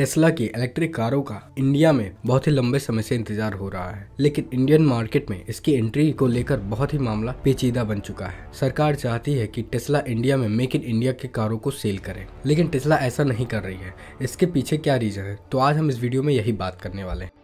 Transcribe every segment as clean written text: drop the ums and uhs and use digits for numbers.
Tesla की electric कारों का इंडिया में बहुत ही लंबे समय से इंतजार हो रहा है, लेकिन इंडियन मार्केट में इसकी एंट्री को लेकर बहुत ही मामला पेचीदा बन चुका है। सरकार चाहती है कि टेस्ला इंडिया में मेक इन इंडिया के कारों को सेल करे, लेकिन टेस्ला ऐसा नहीं कर रही है। इसके पीछे क्या रीजन है, तो आज हम इस वीडियो में यही बात करने वाले हैं।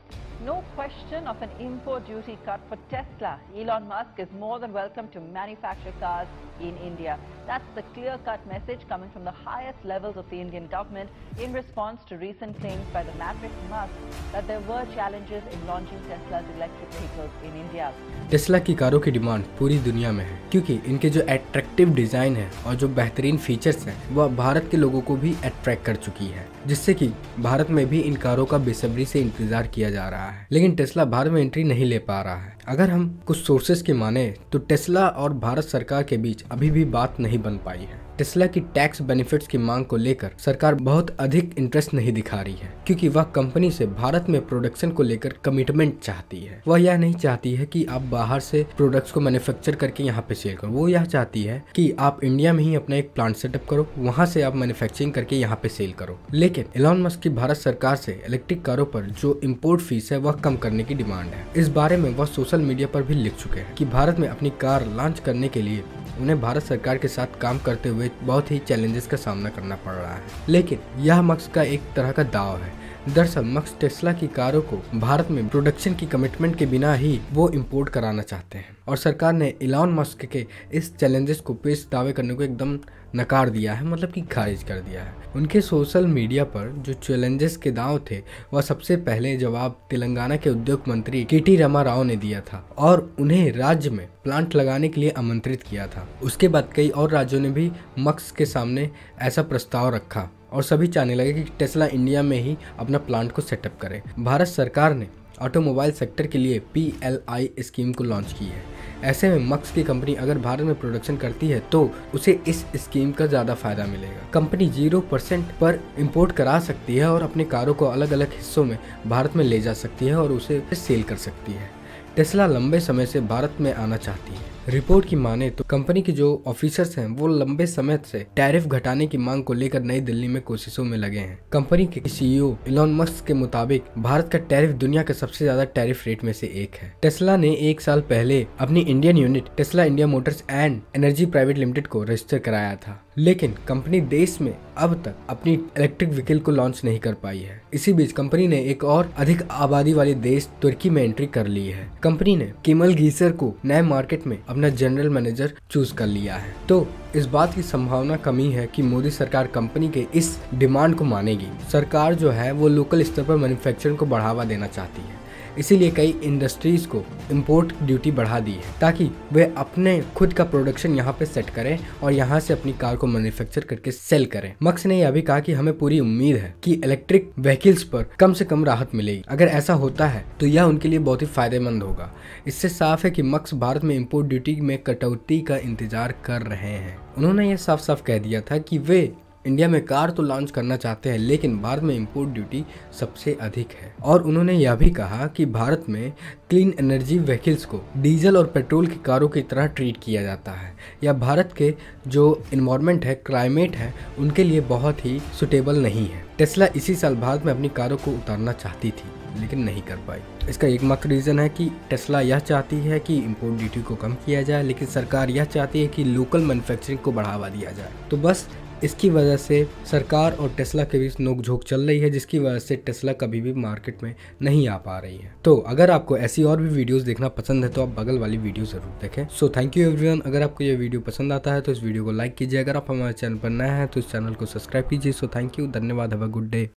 No question of an import duty cut for Tesla. Elon Musk is more than welcome to manufacture cars in India. That's the clear-cut message coming from the highest levels of the Indian government in response to recent claims by the maverick Musk that there were challenges in launching Tesla's electric vehicles in India. Tesla की कारों की demand पूरी दुनिया में है, क्योंकि इनके जो अट्रैक्टिव डिजाइन है और जो बेहतरीन फीचर्स हैं वह भारत के लोगों को भी अट्रैक्ट कर चुकी है, जिससे कि भारत में भी इन कारों का बेसब्री से इंतजार किया जा रहा है। लेकिन टेस्ला भारत में एंट्री नहीं ले पा रहा है। अगर हम कुछ सोर्सेस की माने तो टेस्ला और भारत सरकार के बीच अभी भी बात नहीं बन पाई है। टेस्ला की टैक्स बेनिफिट्स की मांग को लेकर सरकार बहुत अधिक इंटरेस्ट नहीं दिखा रही है, क्योंकि वह कंपनी से भारत में प्रोडक्शन को लेकर कमिटमेंट चाहती है। वह यह नहीं चाहती है कि आप बाहर से प्रोडक्ट्स को मैन्युफैक्चर करके यहाँ पे सेल करो। वो यह चाहती है कि आप इंडिया में ही अपना एक प्लांट सेटअप करो, वहाँ से आप मैन्युफैक्चरिंग करके यहाँ पे सेल करो। लेकिन एलॉन मस्क की भारत सरकार से इलेक्ट्रिक कारों पर जो इम्पोर्ट फीस है वह कम करने की डिमांड है। इस बारे में वह सोशल मीडिया पर भी लिख चुके हैं कि भारत में अपनी कार लॉन्च करने के लिए उन्हें भारत सरकार के साथ काम करते हुए बहुत ही चैलेंजेस का सामना करना पड़ रहा है। लेकिन यह मस्क का एक तरह का दाव है। दरअसल मस्क टेस्ला की कारों को भारत में प्रोडक्शन की कमिटमेंट के बिना ही वो इंपोर्ट कराना चाहते हैं, और सरकार ने एलॉन मस्क के इस चैलेंजेस को पेश दावे करने को एकदम नकार दिया है, मतलब कि खारिज कर दिया है। उनके सोशल मीडिया पर जो चैलेंजेस के दाव थे वह सबसे पहले जवाब तेलंगाना के उद्योग मंत्री केटी रामा राव ने दिया था और उन्हें राज्य में प्लांट लगाने के लिए आमंत्रित किया था। उसके बाद कई और राज्यों ने भी मस्क के सामने ऐसा प्रस्ताव रखा और सभी चाहने लगे कि टेस्ला इंडिया में ही अपना प्लांट को सेटअप करे। भारत सरकार ने ऑटोमोबाइल सेक्टर के लिए PLI स्कीम को लॉन्च की है। ऐसे में मस्क की कंपनी अगर भारत में प्रोडक्शन करती है तो उसे इस स्कीम का ज़्यादा फायदा मिलेगा। कंपनी 0% पर इंपोर्ट करा सकती है और अपने कारों को अलग अलग हिस्सों में भारत में ले जा सकती है और उसे सेल कर सकती है। टेस्ला लंबे समय से भारत में आना चाहती है। रिपोर्ट की माने तो कंपनी के जो ऑफिसर्स हैं वो लंबे समय से टैरिफ घटाने की मांग को लेकर नई दिल्ली में कोशिशों में लगे हैं। कंपनी के CEO एलॉन मस्क के मुताबिक भारत का टैरिफ दुनिया का सबसे ज्यादा टैरिफ रेट में से एक है। टेस्ला ने 1 साल पहले अपनी Indian unit Tesla India Motors and energy private limited को रजिस्टर कराया था, लेकिन कंपनी देश में अब तक अपनी इलेक्ट्रिक व्हीकल को लॉन्च नहीं कर पाई है। इसी बीच कंपनी ने एक और अधिक आबादी वाले देश तुर्की में एंट्री कर ली है। कंपनी ने केमल गीसर को नए मार्केट में अपना जनरल मैनेजर चूज कर लिया है। तो इस बात की संभावना कमी है कि मोदी सरकार कंपनी के इस डिमांड को मानेगी। सरकार जो है वो लोकल स्तर पर मैन्युफैक्चरिंग को बढ़ावा देना चाहती है, इसीलिए कई इंडस्ट्रीज को इंपोर्ट ड्यूटी बढ़ा दी है ताकि वे अपने खुद का प्रोडक्शन यहाँ पे सेट करें और यहाँ से अपनी कार को मैन्युफैक्चर करके सेल करें। मस्क ने यह भी कहा कि हमें पूरी उम्मीद है कि इलेक्ट्रिक व्हीकल्स पर कम से कम राहत मिलेगी। अगर ऐसा होता है तो यह उनके लिए बहुत ही फायदेमंद होगा। इससे साफ है कि मस्क भारत में इंपोर्ट ड्यूटी में कटौती का इंतजार कर रहे हैं। उन्होंने यह साफ साफ कह दिया था कि वे इंडिया में कार तो लॉन्च करना चाहते हैं, लेकिन भारत में इंपोर्ट ड्यूटी सबसे अधिक है। और उन्होंने यह भी कहा कि भारत में क्लीन एनर्जी व्हीकल्स को डीजल और पेट्रोल की कारों की तरह ट्रीट किया जाता है, या भारत के जो इन्वायरमेंट है, क्लाइमेट है, उनके लिए बहुत ही सुटेबल नहीं है। टेस्ला इसी साल भारत में अपनी कारों को उतारना चाहती थी, लेकिन नहीं कर पाई। इसका एकमात्र रीज़न है कि टेस्ला यह चाहती है कि इंपोर्ट ड्यूटी को कम किया जाए, लेकिन सरकार यह चाहती है कि लोकल मैन्युफैक्चरिंग को बढ़ावा दिया जाए। तो बस इसकी वजह से सरकार और टेस्ला के बीच नोकझोंक चल रही है, जिसकी वजह से टेस्ला कभी भी मार्केट में नहीं आ पा रही है। तो अगर आपको ऐसी और भी वीडियोस देखना पसंद है तो आप बगल वाली वीडियो जरूर देखें। So thank you everyone. अगर आपको ये वीडियो पसंद आता है तो इस वीडियो को लाइक कीजिए। अगर आप हमारे चैनल पर नए हैं तो इस चैनल को सब्सक्राइब कीजिए। सो थैंक यू, धन्यवाद, हैव अ गुड डे।